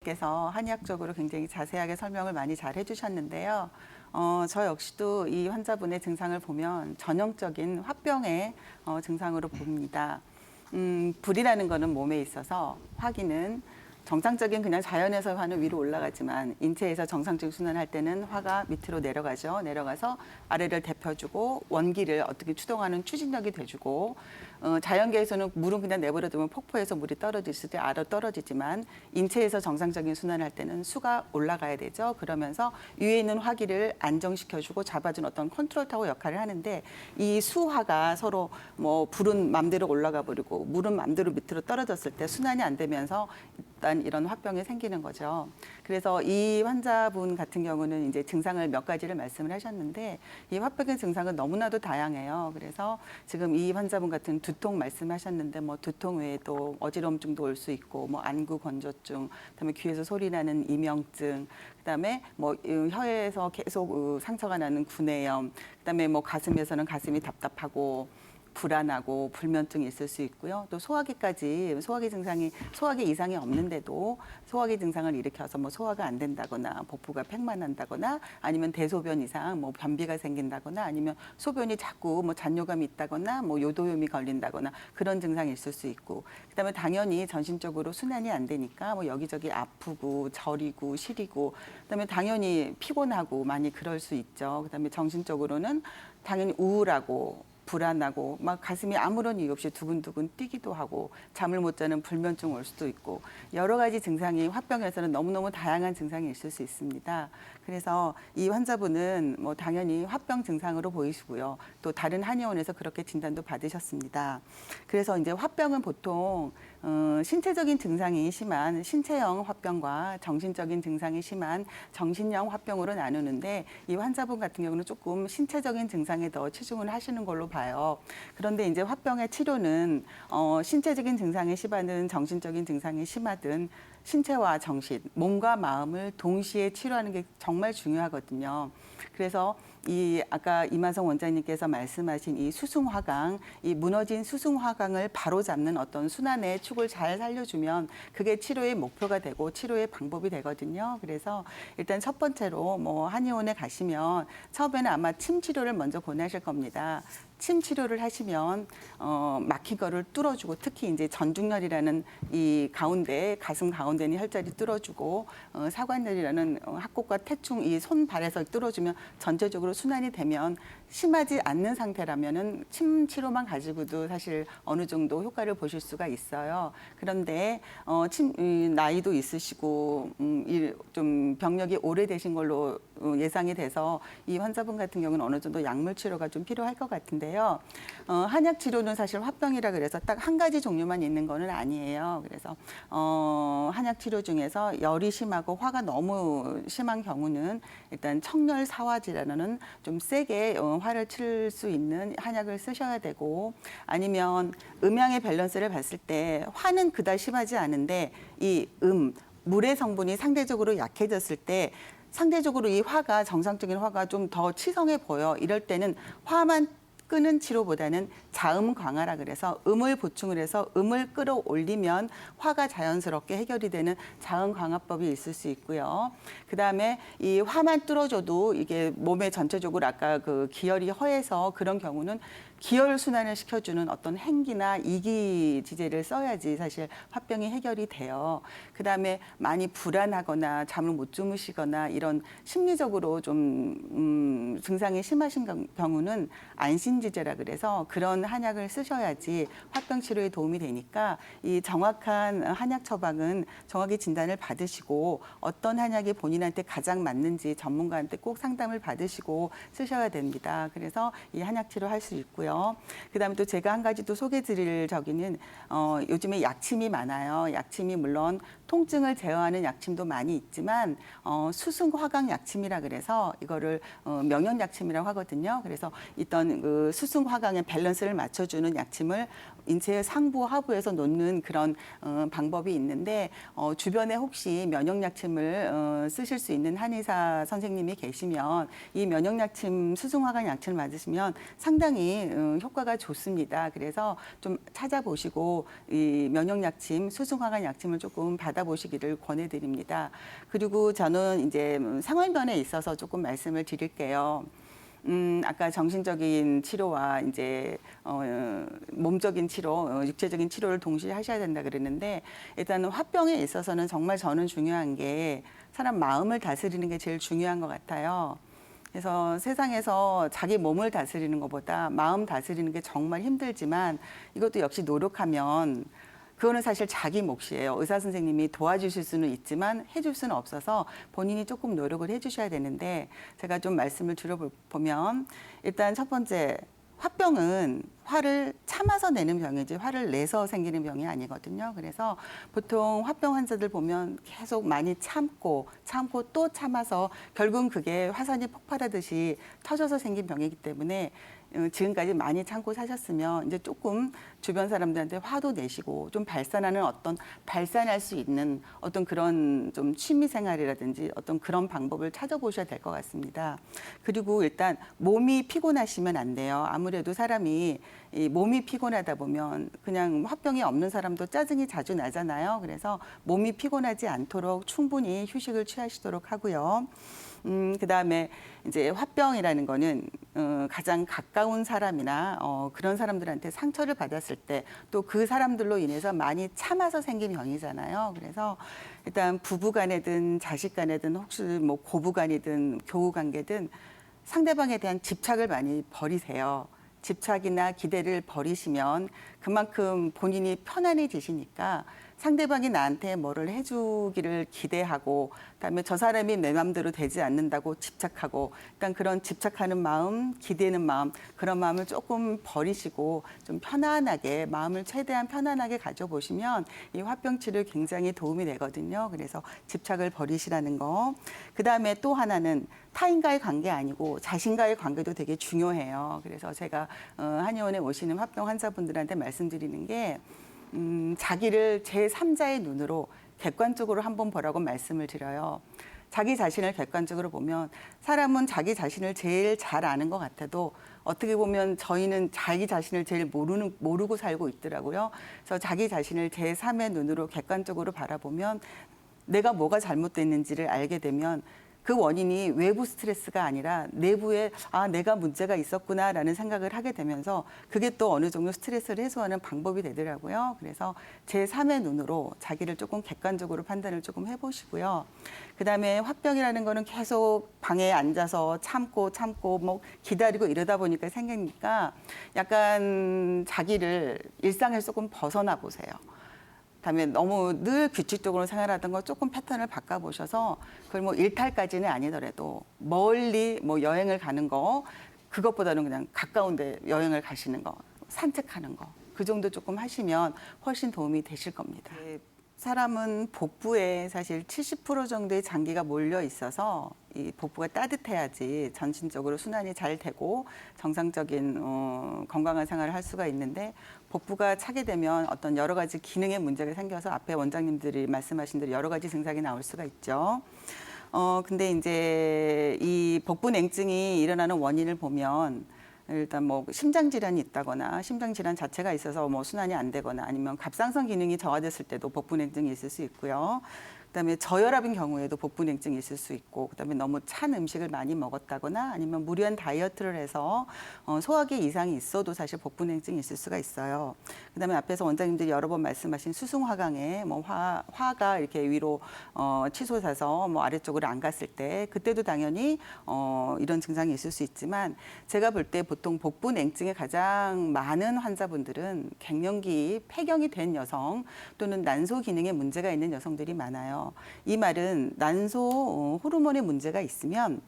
께서 한의학적으로 굉장히 자세하게 설명을 많이 잘 해주셨는데요. 저 역시도 이 환자분의 증상을 보면 전형적인 화병의 증상으로 봅니다. 불이라는 거는 몸에 있어서 화기는 정상적인 그냥 자연에서 화는 위로 올라가지만 인체에서 정상적인 순환할 때는 화가 밑으로 내려가죠. 내려가서 아래를 데펴주고 원기를 어떻게 추동하는 추진력이 돼주고 자연계에서는 물은 그냥 내버려두면 폭포에서 물이 떨어질 때 알아 떨어지지만 인체에서 정상적인 순환할 때는 수가 올라가야 되죠. 그러면서 위에 있는 화기를 안정시켜주고 잡아준 어떤 컨트롤 타워 역할을 하는데 이 수화가 서로 뭐 불은 맘대로 올라가 버리고 물은 맘대로 밑으로 떨어졌을 때 순환이 안 되면서 일단 이런 화병이 생기는 거죠. 그래서 이 환자분 같은 경우는 이제 증상을 몇 가지를 말씀을 하셨는데 이 화병의 증상은 너무나도 다양해요. 그래서 지금 이 환자분 같은 두통 말씀하셨는데 뭐 두통 외에도 어지럼증도 올 수 있고 뭐 안구 건조증, 그다음에 귀에서 소리 나는 이명증, 그다음에 뭐 혀에서 계속 상처가 나는 구내염, 그다음에 뭐 가슴에서는 가슴이 답답하고 불안하고 불면증이 있을 수 있고요. 또 소화기까지 소화기 이상이 없는데도 소화기 증상을 일으켜서 뭐 소화가 안 된다거나 복부가 팽만한다거나 아니면 대소변 이상 뭐 변비가 생긴다거나 아니면 소변이 자꾸 뭐 잔뇨감이 있다거나 뭐 요도염이 걸린다거나 그런 증상이 있을 수 있고 그다음에 당연히 전신적으로 순환이 안 되니까 뭐 여기저기 아프고 저리고 시리고 그다음에 당연히 피곤하고 많이 그럴 수 있죠. 그다음에 정신적으로는 당연히 우울하고 불안하고 막 가슴이 아무런 이유 없이 두근두근 뛰기도 하고 잠을 못 자는 불면증 올 수도 있고 여러 가지 증상이 화병에서는 너무너무 다양한 증상이 있을 수 있습니다. 그래서 이 환자분은 뭐 당연히 화병 증상으로 보이시고요. 또 다른 한의원에서 그렇게 진단도 받으셨습니다. 그래서 이제 화병은 보통 신체적인 증상이 심한 신체형 화병과 정신적인 증상이 심한 정신형 화병으로 나누는데 이 환자분 같은 경우는 조금 신체적인 증상에 더 치중을 하시는 걸로 봐요. 그런데 이제 화병의 치료는 신체적인 증상이 심하든 정신적인 증상이 심하든 신체와 정신, 몸과 마음을 동시에 치료하는 게 정말 중요하거든요. 그래서 이 아까 이만성 원장님께서 말씀하신 이 수승화강, 이 무너진 수승화강을 바로잡는 어떤 순환의 축을 잘 살려주면 그게 치료의 목표가 되고 치료의 방법이 되거든요. 그래서 일단 첫 번째로 뭐 한의원에 가시면 처음에는 아마 침 치료를 먼저 권하실 겁니다. 침 치료를 하시면 막힌 거를 뚫어주고 특히 이제 전중열이라는 이 가운데 가슴 가운데 있는 혈자리 뚫어주고 사관열이라는 합곡과 태충 이 손발에서 뚫어주면 전체적으로 순환이 되면 심하지 않는 상태라면은 침 치료만 가지고도 사실 어느 정도 효과를 보실 수가 있어요. 그런데 나이도 있으시고 좀 병력이 오래되신 걸로 예상이 돼서 이 환자분 같은 경우는 어느 정도 약물 치료가 좀 필요할 것 같은데요. 한약 치료는 사실 화병이라 그래서 딱 한 가지 종류만 있는 거는 아니에요. 그래서 한약 치료 중에서 열이 심하고 화가 너무 심한 경우는 일단 청열사화지라는 좀 세게 화를 칠 수 있는 한약을 쓰셔야 되고 아니면 음양의 밸런스를 봤을 때 화는 그다지 심하지 않은데 이 물의 성분이 상대적으로 약해졌을 때 상대적으로 이 화가 정상적인 화가 좀 더 치성해 보여. 이럴 때는 화만 끄는 치료보다는 자음 강화라 그래서 음을 보충을 해서 음을 끌어올리면 화가 자연스럽게 해결이 되는 자음 강화법이 있을 수 있고요. 그다음에 이 화만 뚫어줘도 이게 몸에 전체적으로 아까 그 기혈이 허해서 그런 경우는 기혈 순환을 시켜주는 어떤 행기나 이기지제를 써야지 사실 화병이 해결이 돼요. 그다음에 많이 불안하거나 잠을 못 주무시거나 이런 심리적으로 좀 증상이 심하신 경우는 안신지제라 그래서 그런 한약을 쓰셔야지 화병 치료에 도움이 되니까 이 정확한 한약 처방은 정확히 진단을 받으시고 어떤 한약이 본인한테 가장 맞는지 전문가한테 꼭 상담을 받으시고 쓰셔야 됩니다. 그래서 이 한약 치료할 수 있고요. 그다음에 또 제가 한 가지 또 소개드릴 저기는 요즘에 약침이 많아요. 약침이 물론 통증을 제어하는 약침도 많이 있지만 수승화강 약침이라 그래서 이거를 명현 약침이라고 하거든요. 그래서 있던 그 수승화강의 밸런스를 맞춰주는 약침을 인체의 상부 하부에서 놓는 그런 방법이 있는데 주변에 혹시 면역약침을 쓰실 수 있는 한의사 선생님이 계시면 이 면역약침 수승화간 약침을 맞으시면 상당히 효과가 좋습니다. 그래서 좀 찾아보시고 이 면역약침 수승화간 약침을 조금 받아보시기를 권해드립니다. 그리고 저는 이제 생활면에 있어서 조금 말씀을 드릴게요. 아까 정신적인 치료와 이제 몸적인 치료, 육체적인 치료를 동시에 하셔야 된다 그랬는데 일단은 화병에 있어서는 정말 저는 중요한 게 사람 마음을 다스리는 게 제일 중요한 것 같아요. 그래서 세상에서 자기 몸을 다스리는 것보다 마음 다스리는 게 정말 힘들지만 이것도 역시 노력하면 그거는 사실 자기 몫이에요. 의사 선생님이 도와주실 수는 있지만 해줄 수는 없어서 본인이 조금 노력을 해주셔야 되는데 제가 좀 말씀을 드려보면 일단 첫 번째 화병은 화를 참아서 내는 병이지 화를 내서 생기는 병이 아니거든요. 그래서 보통 화병 환자들 보면 계속 많이 참고 또 참아서 결국은 그게 화산이 폭발하듯이 터져서 생긴 병이기 때문에 지금까지 많이 참고 사셨으면 이제 조금 주변 사람들한테 화도 내시고 좀 발산할 수 있는 어떤 그런 좀 취미 생활이라든지 어떤 그런 방법을 찾아보셔야 될 것 같습니다. 그리고 일단 몸이 피곤하시면 안 돼요. 아무래도 사람이 이 몸이 피곤하다 보면 그냥 화병이 없는 사람도 짜증이 자주 나잖아요. 그래서 몸이 피곤하지 않도록 충분히 휴식을 취하시도록 하고요. 그다음에 이제 화병이라는 거는 가장 가까운 사람이나 그런 사람들한테 상처를 받았을 때 또 그 사람들로 인해서 많이 참아서 생긴 병이잖아요. 그래서 일단 부부 간에든 자식 간에든 혹시 뭐 고부 간이든 교우 관계든 상대방에 대한 집착을 많이 버리세요. 집착이나 기대를 버리시면 그만큼 본인이 편안해지시니까 상대방이 나한테 뭐를 해주기를 기대하고 그다음에 저 사람이 내 마음대로 되지 않는다고 집착하고 그러니까 그런 집착하는 마음, 기대는 마음 그런 마음을 조금 버리시고 좀 편안하게 마음을 최대한 편안하게 가져보시면 이 화병 치료에 굉장히 도움이 되거든요. 그래서 집착을 버리시라는 거. 그다음에 또 하나는 타인과의 관계 아니고 자신과의 관계도 되게 중요해요. 그래서 제가 한의원에 오시는 화병 환자분들한테 말씀드리는 게 자기를 제3자의 눈으로 객관적으로 한번 보라고 말씀을 드려요. 자기 자신을 객관적으로 보면 사람은 자기 자신을 제일 잘 아는 것 같아도 어떻게 보면 저희는 자기 자신을 제일 모르고 살고 있더라고요. 그래서 자기 자신을 제3의 눈으로 객관적으로 바라보면 내가 뭐가 잘못됐는지를 알게 되면 그 원인이 외부 스트레스가 아니라 내부에 내가 문제가 있었구나라는 생각을 하게 되면서 그게 또 어느 정도 스트레스를 해소하는 방법이 되더라고요. 그래서 제3의 눈으로 자기를 조금 객관적으로 판단을 조금 해보시고요. 그다음에 화병이라는 거는 계속 방에 앉아서 참고 뭐 기다리고 이러다 보니까 생기니까 약간 자기를 일상에서 조금 벗어나 보세요. 그다음에 너무 늘 규칙적으로 생활하던 거 조금 패턴을 바꿔보셔서 그걸 뭐 일탈까지는 아니더라도 멀리 뭐 여행을 가는 거 그것보다는 그냥 가까운데 여행을 가시는 거 산책하는 거 그 정도 조금 하시면 훨씬 도움이 되실 겁니다. 사람은 복부에 사실 70% 정도의 장기가 몰려 있어서 이 복부가 따뜻해야지 전신적으로 순환이 잘 되고 정상적인 건강한 생활을 할 수가 있는데 복부가 차게 되면 어떤 여러 가지 기능에 문제가 생겨서 앞에 원장님들이 말씀하신 대로 여러 가지 증상이 나올 수가 있죠. 근데 이제 이 복부 냉증이 일어나는 원인을 보면 일단 뭐 심장 질환이 있다거나 심장 질환 자체가 있어서 뭐 순환이 안 되거나 아니면 갑상선 기능이 저하됐을 때도 복부 냉증이 있을 수 있고요. 그다음에 저혈압인 경우에도 복부 냉증이 있을 수 있고 그다음에 너무 찬 음식을 많이 먹었다거나 아니면 무리한 다이어트를 해서 소화기 이상이 있어도 사실 복부 냉증이 있을 수가 있어요. 그다음에 앞에서 원장님들이 여러 번 말씀하신 수승화강에 뭐 화가 이렇게 위로 치솟아서 뭐 아래쪽으로 안 갔을 때 그때도 당연히 이런 증상이 있을 수 있지만 제가 볼 때 보통 복부 냉증에 가장 많은 환자분들은 갱년기 폐경이 된 여성 또는 난소 기능에 문제가 있는 여성들이 많아요. 이 말은 난소 호르몬에 문제가 있으면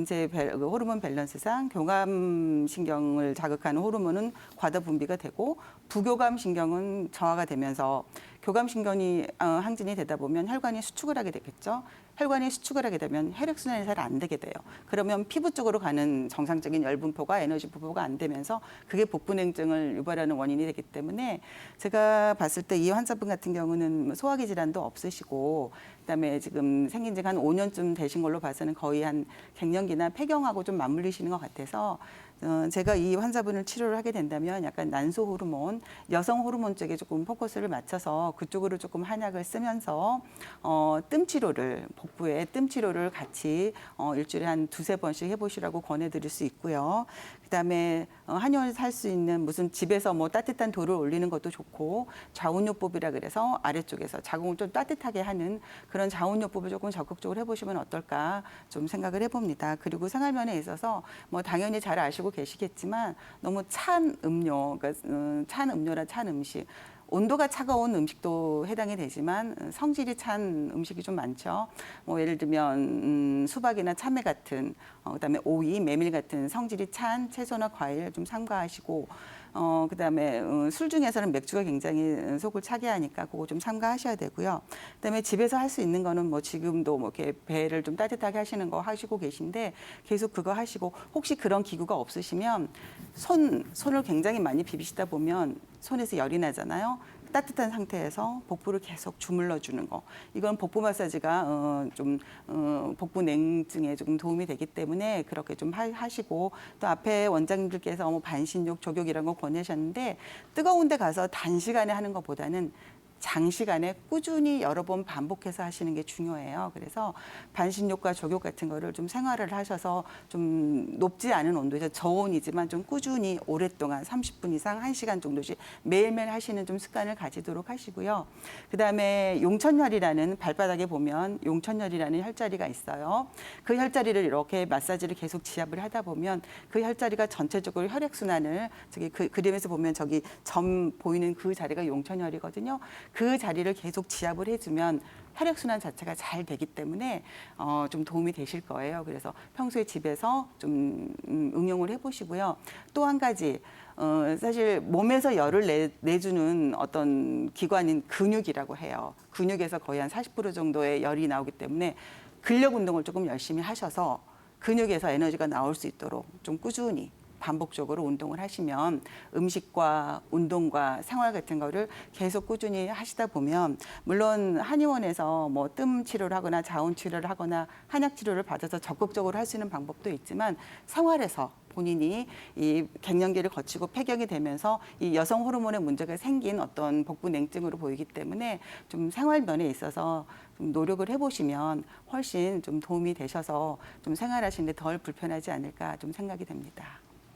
이제 호르몬 밸런스상 교감 신경을 자극하는 호르몬은 과다 분비가 되고 부교감 신경은 저하가 되면서 교감신경이 항진이 되다 보면 혈관이 수축을 하게 되겠죠. 혈관이 수축을 하게 되면 혈액순환이 잘 안 되게 돼요. 그러면 피부 쪽으로 가는 정상적인 열 분포가 에너지 분포가 안 되면서 그게 복부냉증을 유발하는 원인이 되기 때문에 제가 봤을 때 이 환자분 같은 경우는 소화기 질환도 없으시고 그다음에 지금 생긴 지가 한 5년쯤 되신 걸로 봐서는 거의 한 갱년기나 폐경하고 좀 맞물리시는 것 같아서 제가 이 환자분을 치료를 하게 된다면 약간 난소 호르몬, 여성 호르몬 쪽에 조금 포커스를 맞춰서 그쪽으로 조금 한약을 쓰면서 뜸 치료를 복부에 뜸 치료를 같이 일주일에 한 두세 번씩 해보시라고 권해드릴 수 있고요. 그다음에 한의원에서 할 수 있는 무슨 집에서 뭐 따뜻한 돌을 올리는 것도 좋고 자운요법이라 그래서 아래쪽에서 자궁을 좀 따뜻하게 하는 그런 자운요법을 조금 적극적으로 해보시면 어떨까 좀 생각을 해봅니다. 그리고 생활면에 있어서 뭐 당연히 잘 아시고 계시겠지만 너무 찬 음료, 그러니까 찬 음료나 찬 음식. 온도가 차가운 음식도 해당이 되지만 성질이 찬 음식이 좀 많죠. 뭐 예를 들면 수박이나 참외 같은, 그다음에 오이, 메밀 같은 성질이 찬 채소나 과일 좀 삼가하시고, 그다음에 술 중에서는 맥주가 굉장히 속을 차게 하니까 그거 좀 삼가하셔야 되고요. 그다음에 집에서 할 수 있는 거는 뭐 지금도 뭐 이렇게 배를 좀 따뜻하게 하시는 거 하시고 계신데 계속 그거 하시고 혹시 그런 기구가 없으시면 손을 굉장히 많이 비비시다 보면 손에서 열이 나잖아요. 따뜻한 상태에서 복부를 계속 주물러 주는 거. 이건 복부 마사지가 복부 냉증에 조금 도움이 되기 때문에 그렇게 좀 하시고 또 앞에 원장님들께서 뭐 반신욕, 족욕 이런 거 권하셨는데 뜨거운 데 가서 단시간에 하는 것보다는 장시간에 꾸준히 여러 번 반복해서 하시는 게 중요해요. 그래서 반신욕과 족욕 같은 거를 좀 생활을 하셔서 좀 높지 않은 온도에서 저온이지만 좀 꾸준히 오랫동안 30분 이상 1시간 정도씩 매일매일 하시는 좀 습관을 가지도록 하시고요. 그다음에 용천혈이라는 발바닥에 보면 용천혈이라는 혈자리가 있어요. 그 혈자리를 이렇게 마사지를 계속 지압을 하다 보면 그 혈자리가 전체적으로 혈액순환을 저기 그 그림에서 보면 저기 점 보이는 그 자리가 용천혈이거든요. 그 자리를 계속 지압을 해주면 혈액순환 자체가 잘 되기 때문에 좀 도움이 되실 거예요. 그래서 평소에 집에서 좀 응용을 해보시고요. 또 한 가지 사실 몸에서 열을 내주는 어떤 기관인 근육이라고 해요. 근육에서 거의 한 40% 정도의 열이 나오기 때문에 근력 운동을 조금 열심히 하셔서 근육에서 에너지가 나올 수 있도록 좀 꾸준히 반복적으로 운동을 하시면 음식과 운동과 생활 같은 거를 계속 꾸준히 하시다 보면 물론 한의원에서 뭐 뜸 치료를 하거나 자운 치료를 하거나 한약 치료를 받아서 적극적으로 할 수 있는 방법도 있지만 생활에서 본인이 이 갱년기를 거치고 폐경이 되면서 이 여성 호르몬의 문제가 생긴 어떤 복부 냉증으로 보이기 때문에 좀 생활면에 있어서 좀 노력을 해보시면 훨씬 좀 도움이 되셔서 좀 생활하시는데 덜 불편하지 않을까 좀 생각이 됩니다.